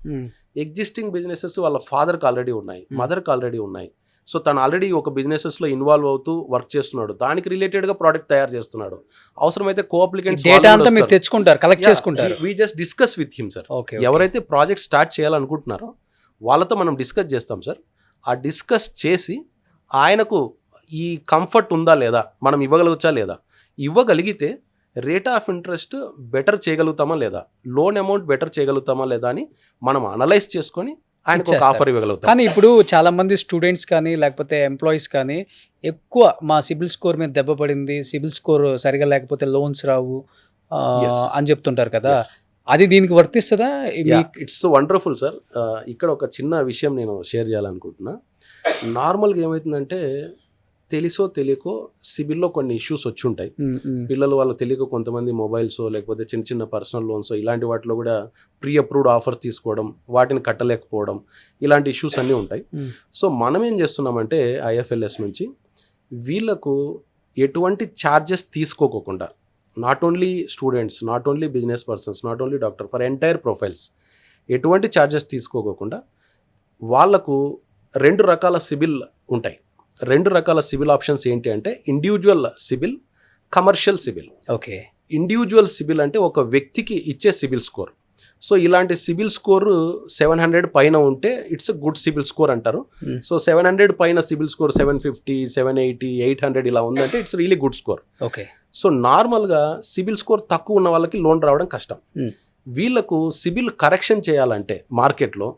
ఎగ్జిస్టింగ్ బిజినెసెస్ వాళ్ళ ఫాదర్కి ఆల్రెడీ ఉన్నాయి, మదర్కి ఆల్రెడీ ఉన్నాయి. సో తను ఆల్రెడీ ఒక బిజినెసెస్లో ఇన్వాల్వ్ అవుతూ వర్క్ చేస్తున్నాడు, దానికి రిలేటెడ్గా ప్రోడక్ట్ తయారు చేస్తున్నాడు. అవసరమైతే కో-అప్లికెంట్స్ డేటా అంతా మీరు తెచ్చుకుంటారు, కలెక్ట్ చేసుకుంటారు. We just discuss with him sir. ఎవరైతే ప్రాజెక్ట్ స్టార్ట్ చేయాలనుకుంటున్నారో వాళ్ళతో మనం డిస్కస్ చేస్తాం సార్. ఆ డిస్కస్ చేసి ఆయనకు ఈ కంఫర్ట్ ఉందా లేదా, మనం ఇవ్వగలుగుతా లేదా, ఇవ్వగలిగితే రేట్ ఆఫ్ ఇంట్రెస్ట్ బెటర్ చేయగలుగుతామా లేదా, లోన్ అమౌంట్ బెటర్ చేయగలుగుతామా లేదా అని మనం అనలైజ్ చేసుకొని ఆయనకు ఒక ఆఫర్ ఇవ్వగలుగుతాం. కానీ ఇప్పుడు చాలా మంది స్టూడెంట్స్ కానీ లేకపోతే ఎంప్లాయీస్ కానీ ఎక్కువ మా సిబిల్ స్కోర్ మీద దెబ్బ పడింది, సిబిల్ స్కోర్ సరిగా లేకపోతే లోన్స్ రావు అని చెప్తుంటారు కదా, అది దీనికి వర్తిస్తుందా? It's wonderful sir. ఇక్కడ ఒక చిన్న విషయం నేను షేర్ చేయాలనుకుంటున్నా. నార్మల్గా ఏమవుతుందంటే తెలుసో తెలియకో సిబిల్లో కొన్ని ఇష్యూస్ వచ్చి ఉంటాయి. పిల్లలు వాళ్ళు తెలియక కొంతమంది మొబైల్స్ లేకపోతే చిన్న చిన్న పర్సనల్ లోన్స్ ఇలాంటి వాటిలో కూడా ప్రీ అప్రూవ్డ్ ఆఫర్స్ తీసుకోవడం, వాటిని కట్టలేకపోవడం, ఇలాంటి ఇష్యూస్ అన్నీ ఉంటాయి. సో మనం ఏం చేస్తున్నామంటే ఐఎఫ్ఎల్ఎస్ నుంచి వీళ్ళకు ఎటువంటి ఛార్జెస్ తీసుకోకుండా, not only students, not only business persons, not only doctor, for entire profiles ఎటువంటి ఛార్జెస్ తీసుకోకుండా వాళ్లకు 2 రకాల సిబిల్ ఉంటాయి. 2 రకాల సిబిల్ ఆప్షన్స్ ఏంటి అంటే individual CIBIL, commercial CIBIL. Okay. Individual CIBIL అంటే ఒక వ్యక్తికి ఇచ్చే సిబిల్ స్కోర్. సో ఇలాంటి సిబిల్ స్కోర్ 700 పైన ఉంటే ఇట్స్ గుడ్ సిబిల్ స్కోర్ అంటారు. సో 700 పైన సిబిల్ స్కోర్ 750, 780, 800 ఇలా ఉందంటే it's really good score. Okay. So నార్మల్గా సిబిల్ స్కోర్ తక్కువ ఉన్న వాళ్ళకి లోన్ రావడం కష్టం. వీళ్ళకు సిబిల్ కరెక్షన్ చేయాలంటే మార్కెట్లో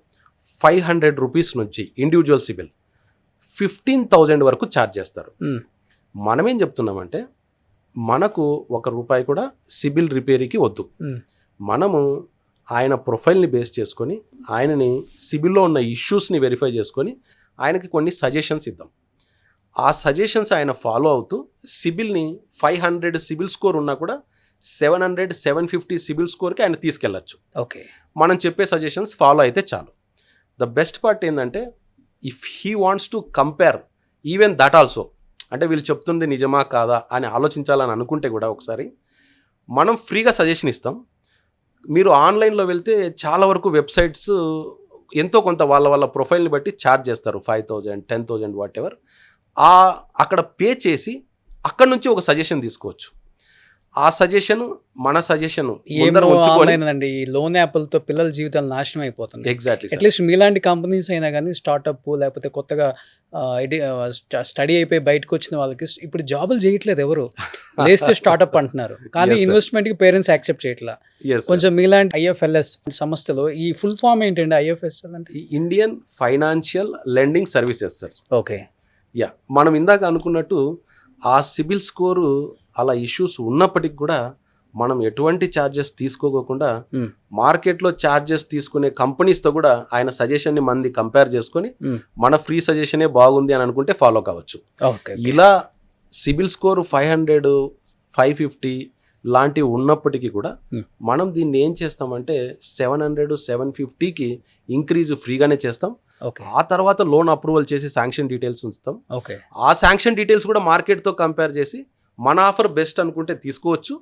500 రూపీస్ నుంచి ఇండివిజువల్ సిబిల్ 15,000 వరకు ఛార్జ్ చేస్తారు. మనమేం చెప్తున్నామంటే మనకు ₹1 కూడా సిబిల్ రిపేరీకి వద్దు. మనము ఆయన ప్రొఫైల్ని బేస్ చేసుకొని ఆయనని సిబిల్లో ఉన్న ఇష్యూస్ని వెరిఫై చేసుకొని ఆయనకి కొన్ని సజెషన్స్ ఇద్దాం. ఆ సజెషన్స్ ఆయన ఫాలో అవుతూ సిబిల్ని 500 సిబిల్ స్కోర్ ఉన్నా కూడా 700, 750 సిబిల్ స్కోర్కి ఆయన తీసుకెళ్ళచ్చు. ఓకే. మనం చెప్పే సజెషన్స్ ఫాలో అయితే చాలు. ద బెస్ట్ పార్ట్ ఏంటంటే if he wants to compare even that also, అంటే వీళ్ళు చెప్తుంది నిజమా కాదా అని ఆలోచించాలని అనుకుంటే కూడా ఒకసారి మనం ఫ్రీగా సజెషన్ ఇస్తాం. మీరు ఆన్లైన్లో వెళ్తే చాలా వరకు వెబ్సైట్స్ ఎంతో కొంత వాళ్ళ ప్రొఫైల్ని బట్టి ఛార్జ్ చేస్తారు, 5,000, 10,000 వాట్ ఎవర్. అక్కడ పే చేసి అక్కడ నుంచి ఒక సజెషన్ తీసుకోవచ్చు. ఆ సజెషన్ మన సజెషన్ అండి. ఈ లోన్ యాప్లతో పిల్లల జీవితాలు నాశనం అయిపోతుంది. ఎగ్జాక్ట్లీ. అట్లీస్ట్ మీలాంటి కంపెనీస్ అయినా కానీ స్టార్ట్అప్ లేకపోతే కొత్తగా స్టడీ అయిపోయి బయటకు వచ్చిన వాళ్ళకి ఇప్పుడు జాబులు చేయట్లేదు ఎవరు, లేస్తే స్టార్ట్అప్ అంటున్నారు. కానీ ఇన్వెస్ట్మెంట్కి పేరెంట్స్ యాక్సెప్ట్ చేయట్లా. కొంచెం మీలాంటి ఐఎఫ్ఎల్ఎస్ సంస్థలో ఈ ఫుల్ ఫామ్ ఏంటండి ఐఎఫ్ఎస్ఎల్ అంటే? Indian financial lending services sir. Okay. Yeah, మనం ఇందాక అనుకున్నట్టు ఆ సిబిల్ స్కోరు అలా ఇష్యూస్ ఉన్నప్పటికి కూడా మనం ఎటువంటి ఛార్జెస్ తీసుకోకుండా మార్కెట్లో ఛార్జెస్ తీసుకునే కంపెనీస్తో కూడా ఆయన సజెషన్ని మంది కంపేర్ చేసుకొని మన ఫ్రీ సజెషనే బాగుంది అని అనుకుంటే ఫాలో కావచ్చు. ఇలా సిబిల్ స్కోర్ 500, 550 లాంటివి ఉన్నప్పటికీ కూడా మనం దీన్ని ఏం చేస్తామంటే 700, 750కి ఇంక్రీజ్ ఫ్రీగానే చేస్తాం. ఆ తర్వాత లోన్ అప్రూవల్ చేసి శాంక్షన్ డీటెయిల్స్ ఉంచుతాం. ఆ శాంక్షన్ డీటెయిల్స్ కూడా మార్కెట్తో కంపేర్ చేసి మన ఆఫర్ బెస్ట్ అనుకుంటే తీసుకోవచ్చు,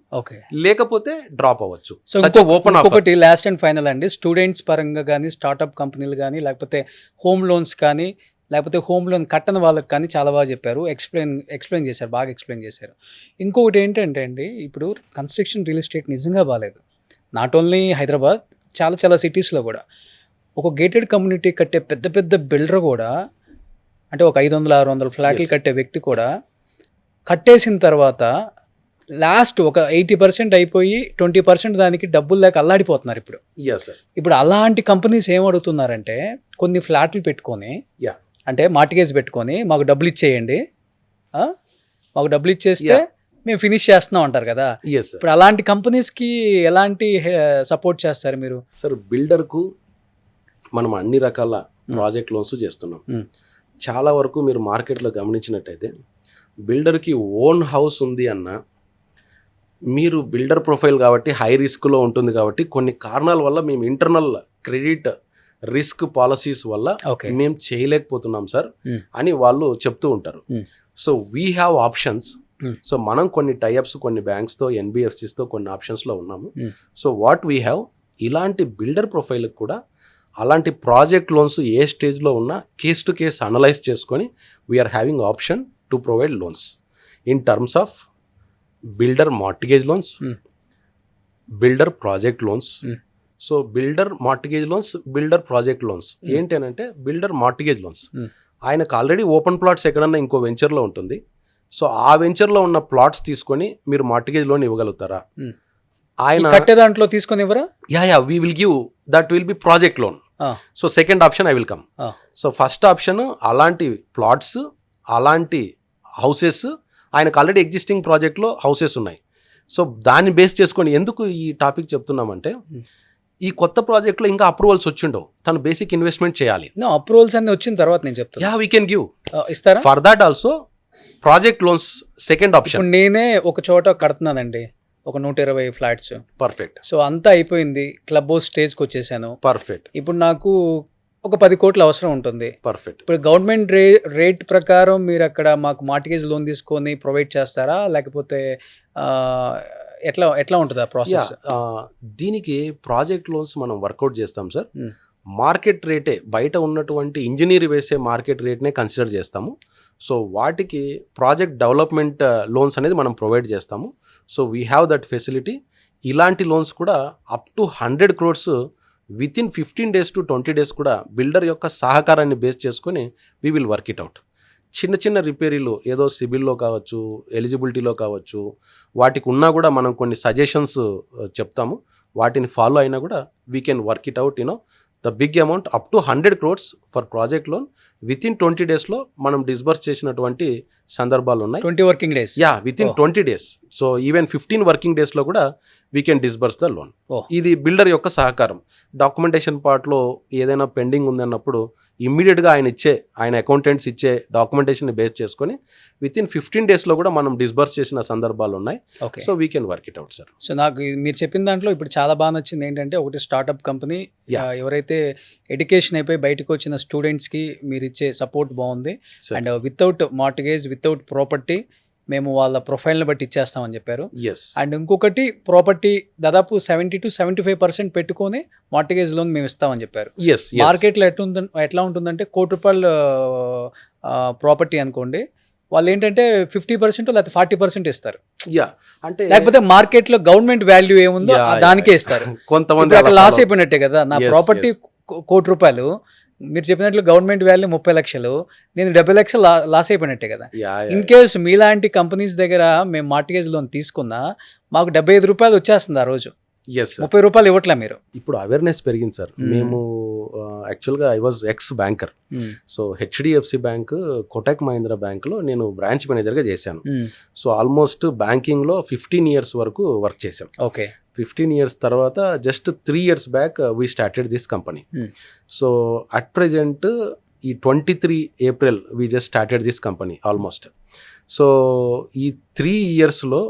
లేకపోతే డ్రాప్ అవ్వచ్చు. ఒకటి లాస్ట్ అండ్ ఫైనల్ అండి, స్టూడెంట్స్ పరంగా కానీ స్టార్ట్అప్ కంపెనీలు కానీ లేకపోతే హోమ్ లోన్స్ కానీ లేకపోతే హోమ్ లోన్ కట్టని వాళ్ళకి కానీ చాలా బాగా చెప్పారు, ఎక్స్ప్లెయిన్ చేశారు, బాగా ఎక్స్ప్లెయిన్ చేశారు. ఇంకొకటి ఏంటంటే అండి, ఇప్పుడు కన్స్ట్రక్షన్ రియల్ ఎస్టేట్ నిజంగా బాగాలేదు. నాట్ ఓన్లీ హైదరాబాద్, చాలా సిటీస్లో కూడా. ఒక గేటెడ్ కమ్యూనిటీ కట్టే పెద్ద బిల్డర్ కూడా, అంటే ఒక 500, 600 ఫ్లాట్లు కట్టే వ్యక్తి కూడా కట్టేసిన తర్వాత లాస్ట్ ఒక 80% అయిపోయి 20% దానికి డబ్బులు లేక అల్లాడిపోతున్నారు ఇప్పుడు. ఇప్పుడు అలాంటి కంపెనీస్ ఏం అడుగుతున్నారంటే కొన్ని ఫ్లాట్లు పెట్టుకొని, అంటే మార్టిగేజ్ పెట్టుకొని మాకు డబ్బులు ఇచ్చేయండి, మాకు డబ్బులు ఇచ్చేస్తే మేము ఫినిష్ చేస్తున్నాం అంటారు కదా. ఇప్పుడు అలాంటి కంపెనీస్కి ఎలాంటి సపోర్ట్ చేస్తారు మీరు? సార్, బిల్డర్కు మనం అన్ని రకాల ప్రాజెక్ట్ లోన్స్ చేస్తున్నాం. చాలా వరకు మీరు మార్కెట్లో గమనించినట్టయితే బిల్డర్కి ఓన్ హౌస్ ఉంది అన్న, మీరు బిల్డర్ ప్రొఫైల్ కాబట్టి హై రిస్క్లో ఉంటుంది కాబట్టి కొన్ని కారణాల వల్ల మేము ఇంటర్నల్ క్రెడిట్ రిస్క్ పాలసీస్ వల్ల మేము చేయలేకపోతున్నాం సార్ అని వాళ్ళు చెప్తూ ఉంటారు. So we have options. So మనం కొన్ని టైఅప్స్ కొన్ని బ్యాంక్స్తో, ఎన్బిఎఫ్సిస్తో కొన్ని ఆప్షన్స్లో ఉన్నాము. సో వాట్ వీ హ్యావ్, ఇలాంటి బిల్డర్ ప్రొఫైల్కి కూడా అలాంటి ప్రాజెక్ట్ లోన్స్ ఏ స్టేజ్లో ఉన్నా కేస్ టు కేస్ అనలైజ్ చేసుకొని we are having option to provide loans in terms of builder mortgage loans, builder project loans. So builder mortgage loans, builder project loans ఏంటి అని అంటే, బిల్డర్ మార్టిగేజ్ లోన్స్ ఆయనకు already open plots ఎక్కడన్నా ఇంకో వెంచర్లో ఉంటుంది. So ఆ వెంచర్లో ఉన్న ప్లాట్స్ తీసుకొని మీరు మార్టిగేజ్ లోన్ ఇవ్వగలుగుతారా? ఆయన కట్టే దాంట్లో తీసుకొని ఇవ్వరా? We will give that will be project loan. So second option I will come. So first option అలాంటి ప్లాట్స్, అలాంటి హౌసెస్ ఆయనకు ఆల్రెడీ ఎగ్జిస్టింగ్ ప్రాజెక్ట్లో హౌసెస్ ఉన్నాయి. సో దాన్ని బేస్ చేసుకొని ఎందుకు ఈ టాపిక్ చెప్తున్నామంటే, ఈ కొత్త ప్రాజెక్ట్లో ఇంకా అప్రూవల్స్ వచ్చిండవు, తను బేసిక్ ఇన్వెస్ట్మెంట్ చేయాలి. అప్రూవల్స్ అన్ని వచ్చిన తర్వాత నేను చెప్తాను, వీ కెన్ గివ్ ఇస్తారా. For that also project loans second option. ఇప్పుడు నేనే ఒక చోట కడుతున్నానండి, ఒక 120 ఫ్లాట్స్. పర్ఫెక్ట్. సో అంతా అయిపోయింది, క్లబ్ హౌస్ స్టేజ్కి వచ్చేసాను. పర్ఫెక్ట్. ఇప్పుడు నాకు ఒక 10 కోట్లు అవసరం ఉంటుంది. పర్ఫెక్ట్. ఇప్పుడు గవర్నమెంట్ రేట్ ప్రకారం మీరు అక్కడ మాకు మార్టిగేజ్ లోన్ తీసుకొని ప్రొవైడ్ చేస్తారా, లేకపోతే ఎట్లా ఉంటుంది ఆ ప్రాసెస్? దీనికి ప్రాజెక్ట్ లోన్స్ మనం వర్కౌట్ చేస్తాం సార్. మార్కెట్ రేటే, బయట ఉన్నటువంటి ఇంజనీర్ వేసే మార్కెట్ రేట్నే కన్సిడర్ చేస్తాము. సో వాటికి ప్రాజెక్ట్ డెవలప్మెంట్ లోన్స్ అనేది మనం ప్రొవైడ్ చేస్తాము. So we have that facility. ఇలాంటి లోన్స్ కూడా up to 100 crores within 15 days to 20 days కూడా బిల్డర్ యొక్క సహకారాన్ని బేస్ చేసుకొని we will work it out. చిన్న చిన్న రిపేరీలు ఏదో సిబిల్లో కావచ్చు, ఎలిజిబిలిటీలో కావచ్చు, వాటికి ఉన్నా కూడా మనం కొన్ని సజెషన్స్ చెప్తాము. వాటిని ఫాలో అయినా కూడా we can work it out. The big amount up to 100 crores for project loan within 20 daysలో మనం డిస్బర్స్ చేసినటువంటి సందర్భాలు ఉన్నాయి. 20 working days? Yeah, within 20 days. So even 15 working daysలో కూడా we can disburse the loan. ఇది బిల్డర్ యొక్క సహకారం. డాక్యుమెంటేషన్ పార్ట్లో ఏదైనా పెండింగ్ ఉందన్నప్పుడు ఇమ్మీడియట్గా ఆయన అకౌంటెంట్స్ ఇచ్చే డాక్యుమెంటేషన్ని బేస్ చేసుకొని వితిన్ 15 daysలో కూడా మనం డిస్బర్స్ చేసిన సందర్భాలు ఉన్నాయి. So we can work it out sir. So నాకు మీరు చెప్పిన దాంట్లో ఇప్పుడు చాలా బాగా నచ్చింది ఏంటంటే, ఒకటి స్టార్టప్ కంపెనీ, ఎవరైతే ఎడ్యుకేషన్ అయిపోయి బయటకు వచ్చిన స్టూడెంట్స్కి మీరు ఇచ్చే సపోర్ట్ బాగుంది. And without mortgage, without property మేము వాళ్ళ ప్రొఫైల్ని బట్టి ఇచ్చేస్తామని చెప్పారు. అండ్ ఇంకొకటి, ప్రాపర్టీ దాదాపు 70 to 75% పెట్టుకొని మార్టిగేజ్ లోన్ మేము ఇస్తామని చెప్పారు. మార్కెట్లో ఎట్లా ఉంటుందంటే, ₹1 ప్రాపర్టీ అనుకోండి, వాళ్ళు ఏంటంటే 50% లేకపోతే 40% ఇస్తారు. అంటే లేకపోతే మార్కెట్లో గవర్నమెంట్ వాల్యూ ఏముందో దానికే ఇస్తారు. కొంతమంది అక్కడ లాస్ అయిపోయినట్టే కదా. నా ప్రాపర్టీ ₹1, మీరు చెప్పినట్లు గవర్నమెంట్ వాల్యూ 30 లక్షలు, నేను 70 లక్షలు లాస్ అయిపోయినట్టే కదా. ఇన్ కేస్ మీలాంటి కంపెనీస్ దగ్గర మేము మార్టిగేజ్ లోన్ తీసుకున్నా మాకు ₹75 వచ్చేస్తుంది ఆ రోజు. ₹30 ఇవ్వట్లే మీరు. ఇప్పుడు అవేర్నెస్ పెరిగింది సార్. మేము యాక్చువల్గా I was X banker. So HDFC bank, Kotak Mahindra బ్యాంక్లో నేను బ్రాంచ్ మేనేజర్గా చేశాను. సో ఆల్మోస్ట్ బ్యాంకింగ్లో 15 years వరకు వర్క్ చేశాను. ఓకే. 15 years తర్వాత just 3 years back we started this company. So at present ఈ 23 April we just started this company almost. So ఈ 3 yearsలో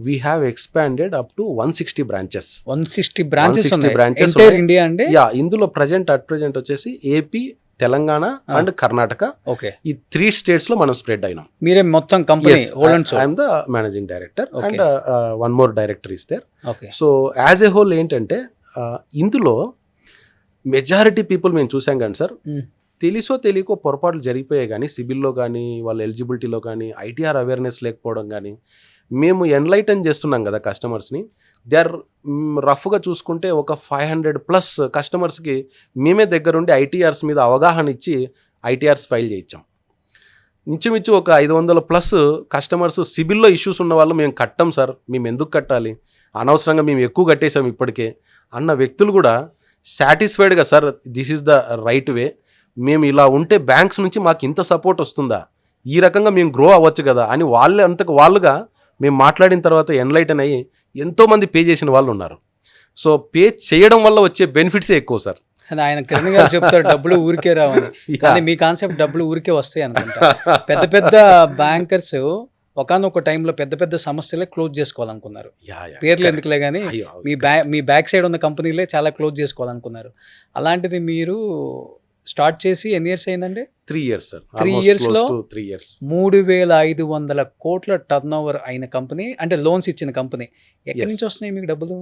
we have expanded up to 160 branches. 160 branches India అండి. ఇందులో at present వచ్చేసి AP, Telangana and Karnataka, ఈ 3 states లో మనం spread అయినాం. మీరే మొత్తం company I'm the managing director and 1 more director is there. So as a whole ఏంటంటే, ఇందులో మెజారిటీ పీపుల్ మేము చూసాం కానీ సార్, తెలుసో తెలియకో పొరపాట్లు జరిగిపోయాయి కానీ, సిబిల్లో కానీ, వాళ్ళ ఎలిజిబిలిటీలో కానీ, ITR అవేర్నెస్ లేకపోవడం కానీ, మేము ఎన్లైటన్ చేస్తున్నాం కదా కస్టమర్స్ని. దే ఆర్ రఫ్గా చూసుకుంటే ఒక 500+ కస్టమర్స్కి మేమే దగ్గరుండి ITRs మీద అవగాహన ఇచ్చి ITRs ఫైల్ చేయించాం. ఇంచుమించు ఒక 500+ కస్టమర్స్ సిబిల్లో ఇష్యూస్ ఉన్న వాళ్ళు, మేము కట్టాం సార్, మేము ఎందుకు కట్టాలి, అనవసరంగా మేము ఎక్కువ కట్టేసాం ఇప్పటికే అన్న వ్యక్తులు కూడా సాటిస్ఫైడ్గా, sir this is the right way, మేము ఇలా ఉంటే బ్యాంక్స్ నుంచి మాకు ఇంత సపోర్ట్ వస్తుందా, ఈ రకంగా మేము గ్రో అవ్వచ్చు కదా అని వాళ్ళుగా మేము మాట్లాడిన తర్వాత ఎన్లైటన్ అయ్యి ఎంతోమంది పే చేసిన వాళ్ళు ఉన్నారు. సో పే చేయడం వల్ల వచ్చే బెనిఫిట్సే ఎక్కువ సార్. ఆయన కిరణ్ గారు చెప్తారు డబ్బులు ఊరికే రావని, కానీ మీ కాన్సెప్ట్ డబ్బులు ఊరికే వస్తాయి అనుకుంటా. పెద్ద పెద్ద బ్యాంకర్స్ ఒకనొక టైంలో పెద్ద పెద్ద సమస్యలే క్లోజ్ చేసుకోవాలనుకున్నారు. పేర్లు ఎందుకులే కానీ మీ బ్యాక్ సైడ్ ఉన్న కంపెనీలే చాలా క్లోజ్ చేసుకోవాలనుకున్నారు. అలాంటిది మీరు స్టార్ట్ చేసి ఎన్ని ఇయర్స్ అయిందండి? 3 years సార్. 3 yearsలో 3 years 3,500 కోట్ల టర్నోవర్ అయిన కంపెనీ, అంటే లోన్స్ ఇచ్చిన కంపెనీ. ఎక్కడి నుంచి వస్తున్నాయి మీకు డబ్బులు?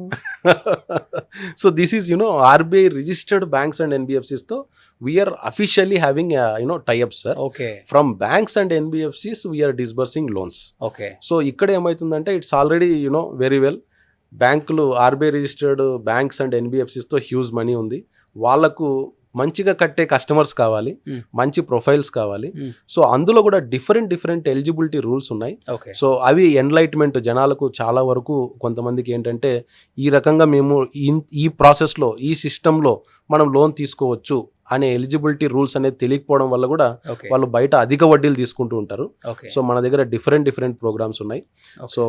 So this is RBI registered banks and NBFCs తో we are officially having tie ups sir. Okay. From banks and NBFCs we are disbursing loans. Okay. So ఇక్కడ ఏమవుతుందంటే, ఇట్స్ ఆల్రెడీ వెరీ వెల్, బ్యాంకులు RBI registered banks and NBFCs తో huge money ఉంది. వాళ్ళకు మంచిగా కట్టే customers కావాలి, మంచి ప్రొఫైల్స్ కావాలి. సో అందులో కూడా డిఫరెంట్ ఎలిజిబిలిటీ రూల్స్ ఉన్నాయి. సో అవి ఎన్లైట్మెంట్ జనాలకు చాలా వరకు కొంతమందికి ఏంటంటే, ఈ రకంగా మేము ఈ ప్రాసెస్లో, ఈ సిస్టంలో మనం లోన్ తీసుకోవచ్చు అనే ఎలిజిబిలిటీ రూల్స్ అనేది తెలియకపోవడం వల్ల కూడా వాళ్ళు బయట అధిక వడ్డీలు తీసుకుంటూ ఉంటారు. సో మన దగ్గర డిఫరెంట్ ప్రోగ్రామ్స్ ఉన్నాయి. సో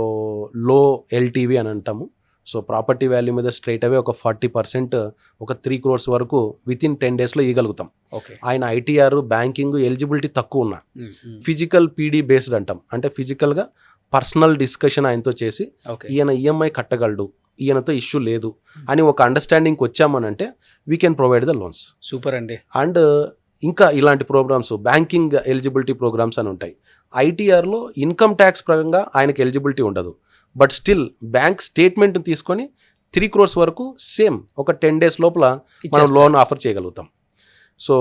లో LTV అని అంటాము, సో ప్రాపర్టీ వాల్యూ మీద స్ట్రైట్ అవే ఒక 40% ఒక 3 crores వరకు వితిన్ 10 daysలో ఇవ్వగలుగుతాం. ఓకే. ఆయన ఐటీఆర్ బ్యాంకింగ్ ఎలిజిబిలిటీ తక్కువ ఉన్నా ఫిజికల్ పీడీ బేస్డ్ అంటాం, అంటే ఫిజికల్గా పర్సనల్ డిస్కషన్ ఆయనతో చేసి ఈయన ఈఎంఐ కట్టగలడు, ఈయనతో ఇష్యూ లేదు అని ఒక అండర్స్టాండింగ్కి వచ్చామనంటే we can provide the loans. Super అండి. అండ్ ఇంకా ఇలాంటి ప్రోగ్రామ్స్ బ్యాంకింగ్ ఎలిజిబిలిటీ ప్రోగ్రామ్స్ అని ఉంటాయి. ఐటీఆర్లో ఇన్కమ్ ట్యాక్స్ పరంగా ఆయనకి ఎలిజిబిలిటీ ఉండదు, బట్ స్టిల్ బ్యాంక్ స్టేట్మెంట్ తీసుకొని 3 crores వరకు సేమ్ ఒక 10 days లోపల మనం లోన్ ఆఫర్ చేయగలుగుతాం. సో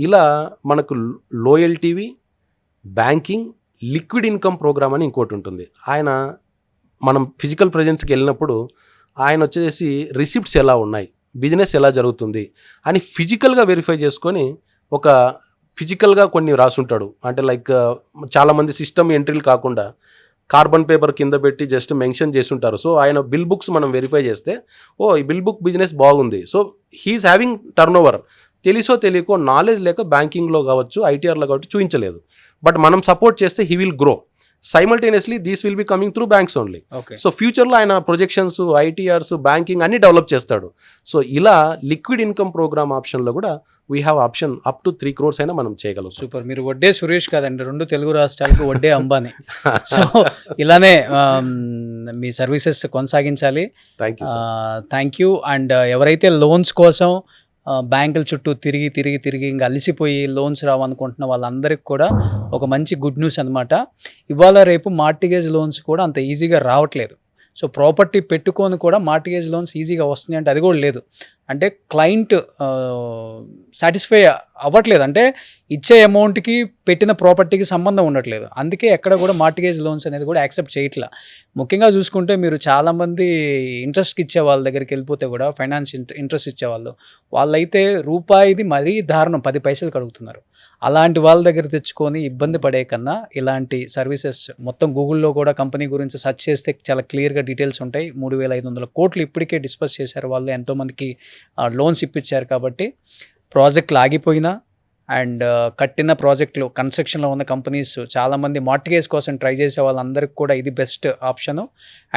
ఇలా మనకు low LTV, banking, liquid income programme అని ఇంకోటి ఉంటుంది. ఆయన మనం ఫిజికల్ ప్రెజెన్స్కి వెళ్ళినప్పుడు ఆయన వచ్చేసి రిసిప్ట్స్ ఎలా ఉన్నాయి, బిజినెస్ ఎలా జరుగుతుంది అని ఫిజికల్గా వెరిఫై చేసుకొని ఒక ఫిజికల్గా కొన్ని రాసుంటాడు. అంటే లైక్ చాలామంది సిస్టమ్ ఎంట్రీలు కాకుండా కార్బన్ పేపర్ కింద పెట్టి జస్ట్ మెన్షన్ చేసి ఉంటారు. సో ఆయన బిల్ బుక్స్ మనం వెరిఫై చేస్తే ఈ బిల్ బుక్ బిజినెస్ బాగుంది, so he's having turnover. తెలిసో తెలియకో నాలెడ్జ్ లేక బ్యాంకింగ్లో కావచ్చు ఐటీఆర్లో కావచ్చు చూపించలేదు, బట్ మనం సపోర్ట్ చేస్తే he will grow. Simultaneously these will be coming through banks only. So ఫ్యూచర్లో ఆయన ప్రొజెక్షన్స్, ఐటీఆర్స్, బ్యాంకింగ్ అన్ని డెవలప్ చేస్తాడు. సో ఇలా లిక్విడ్ ఇన్కమ్ ప్రోగ్రామ్ ఆప్షన్లో కూడా we have option up to 3 crores అయినా మనం చేయగలం. సూపర్. మీరు వడ్డే సురేష్ కాదండి, 2 తెలుగు రాష్ట్రాలకు వడ్డే అంబానీ. సో ఇలానే మీ సర్వీసెస్ కొనసాగించాలి. Thank you. అండ్ ఎవరైతే లోన్స్ కోసం బ్యాంకుల చుట్టూ తిరిగి ఇంకా అలసిపోయి లోన్స్ రావనుకుంటున్న వాళ్ళందరికీ కూడా ఒక మంచి గుడ్ న్యూస్ అనమాట. ఇవాళ రేపు మార్టిగేజ్ లోన్స్ కూడా అంత ఈజీగా రావట్లేదు. సో ప్రాపర్టీ పెట్టుకొని కూడా మార్టిగేజ్ లోన్స్ ఈజీగా వస్తున్నాయి అంటే అది కూడా లేదు. అంటే క్లయింట్ సాటిస్ఫై అవ్వట్లేదు, అంటే ఇచ్చే అమౌంట్కి పెట్టిన ప్రాపర్టీకి సంబంధం ఉండట్లేదు. అందుకే ఎక్కడ కూడా మార్టిగేజ్ లోన్స్ అనేది కూడా యాక్సెప్ట్ చేయట్లా. ముఖ్యంగా చూసుకుంటే మీరు చాలామంది ఇంట్రెస్ట్కి ఇచ్చే వాళ్ళ దగ్గరికి వెళ్ళిపోతే కూడా ఫైనాన్స్ ఇంట్రెస్ట్ ఇచ్చేవాళ్ళు వాళ్ళైతే రూపాయిది మరీ దారుణం 10 పైసలు అడుగుతున్నారు. అలాంటి వాళ్ళ దగ్గర తెచ్చుకొని ఇబ్బంది పడే కన్నా ఇలాంటి సర్వీసెస్ మొత్తం గూగుల్లో కూడా కంపెనీ గురించి సెర్చ్ చేస్తే చాలా క్లియర్గా డీటెయిల్స్ ఉంటాయి. 3,500 కోట్లు ఇప్పటికే డిస్పస్ చేశారు వాళ్ళు, ఎంతోమందికి లోన్స్ ఇప్పించారు. కాబట్టి ప్రాజెక్టులు ఆగిపోయినా అండ్ కట్టిన ప్రాజెక్టులు కన్స్ట్రక్షన్లో ఉన్న కంపెనీస్ చాలామంది మార్టిగేజ్ కోసం ట్రై చేసే వాళ్ళందరికీ కూడా ఇది బెస్ట్ ఆప్షను.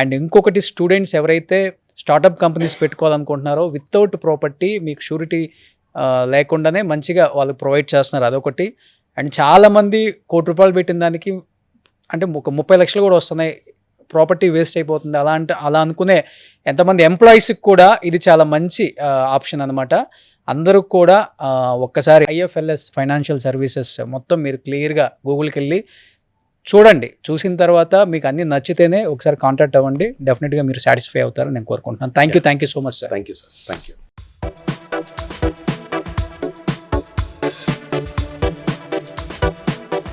అండ్ ఇంకొకటి, స్టూడెంట్స్ ఎవరైతే స్టార్టప్ కంపెనీస్ పెట్టుకోవాలనుకుంటున్నారో వితౌట్ ప్రాపర్టీ మీకు షూరిటీ లేకుండానే మంచిగా వాళ్ళు ప్రొవైడ్ చేస్తున్నారు, అదొకటి. అండ్ చాలామంది ₹1,00,00,000 పెట్టిన దానికి అంటే ఒక 30 లక్షలు కూడా వస్తున్నాయి, ప్రాపర్టీ వేస్ట్ అయిపోతుంది. అలా అనుకునే ఎంతమంది ఎంప్లాయీస్కి కూడా ఇది చాలా మంచి ఆప్షన్ అనమాట. అందరూ కూడా ఒక్కసారి IFLS ఫైనాన్షియల్ సర్వీసెస్ మొత్తం మీరు క్లియర్గా గూగుల్కి వెళ్ళి చూడండి. చూసిన తర్వాత మీకు అన్నీ నచ్చితేనే ఒకసారి కాంటాక్ట్ అవ్వండి. డెఫినెట్గా మీరు సాటిస్ఫై అవుతారని నేను కోరుకుంటున్నాను. Thank you so much sir. Thank you sir. Thank you.